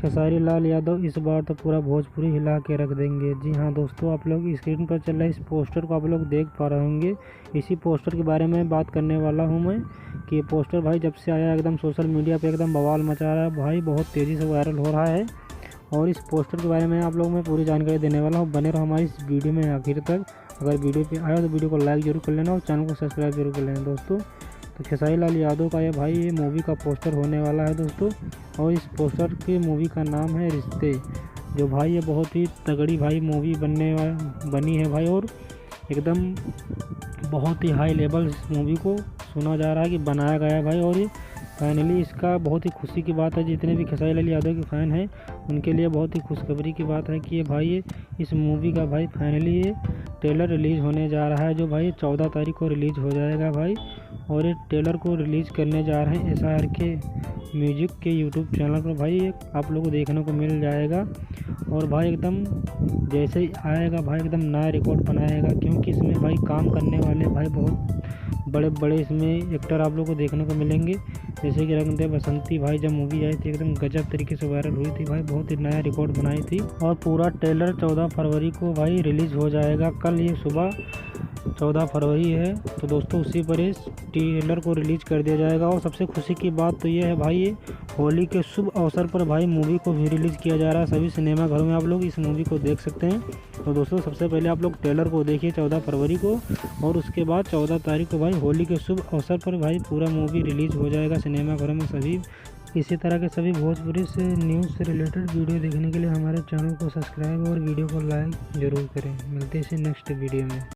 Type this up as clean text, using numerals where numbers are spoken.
खेसारी लाल यादव इस बार तो पूरा भोजपुरी हिला के रख देंगे। जी हाँ दोस्तों, आप लोग स्क्रीन पर चल रहे इस पोस्टर को आप लोग देख पा रहे होंगे। इसी पोस्टर के बारे में बात करने वाला हूँ मैं कि ये पोस्टर भाई जब से आया एकदम सोशल मीडिया पे एकदम बवाल मचा रहा है भाई, बहुत तेज़ी से वायरल हो रहा है। और इस पोस्टर के बारे में आप लोग मैं पूरी जानकारी देने वाला हूँ। बने रहो हमारी इस वीडियो में आखिर तक। अगर वीडियो पे आया तो वीडियो को लाइक जरूर कर लेना और चैनल को सब्सक्राइब जरूर कर लेना दोस्तों। तो खेसारी लाल यादव का ये मूवी का पोस्टर होने वाला है दोस्तों। और इस पोस्टर की मूवी का नाम है रिश्ते। जो भाई ये बहुत ही तगड़ी भाई मूवी बनी है भाई, और एकदम बहुत ही हाई लेवल इस मूवी को सुना जा रहा है कि बनाया गया है भाई। और ये फाइनली इसका बहुत ही खुशी की बात है, जितने भी खेसारी लाल यादव के फ़ैन हैं उनके लिए बहुत ही खुशखबरी की बात है कि ये भाई इस मूवी का भाई फाइनली ये ट्रेलर रिलीज़ होने जा रहा है, जो भाई 14 तारीख को रिलीज़ हो जाएगा भाई। और ये ट्रेलर को रिलीज़ करने जा रहे हैं SRK के म्यूजिक के यूट्यूब चैनल पर भाई आप लोगों को देखने को मिल जाएगा। और भाई एकदम जैसे ही आएगा भाई एकदम नया रिकॉर्ड बनाएगा, क्योंकि इसमें भाई काम करने वाले भाई बहुत बड़े बड़े इसमें एक्टर आप लोग को देखने को मिलेंगे। जैसे कि रंग दे बसंती भाई जब मूवी आई थी एकदम गजब तरीके से वायरल हुई थी भाई, बहुत ही नया रिकॉर्ड बनाई थी। और पूरा ट्रेलर 14 फरवरी को भाई रिलीज़ हो जाएगा। कल ये सुबह 14 फरवरी है तो दोस्तों उसी पर इस ट्रेलर को रिलीज़ कर दिया जाएगा। और सबसे खुशी की बात तो ये है भाई, ये होली के शुभ अवसर पर भाई मूवी को भी रिलीज़ किया जा रहा है। सभी सिनेमा घरों में आप लोग इस मूवी को देख सकते हैं। तो दोस्तों सबसे पहले आप लोग ट्रेलर को देखिए 14 फरवरी को, और उसके बाद 14 तारीख को भाई होली के शुभ अवसर पर भाई पूरा मूवी रिलीज़ हो जाएगा सिनेमा घरों में सभी। इसी तरह के सभी भोजपुरी से न्यूज़ से रिलेटेड वीडियो देखने के लिए हमारे चैनल को सब्सक्राइब और वीडियो को लाइक ज़रूर करें। मिलते हैं नेक्स्ट वीडियो में।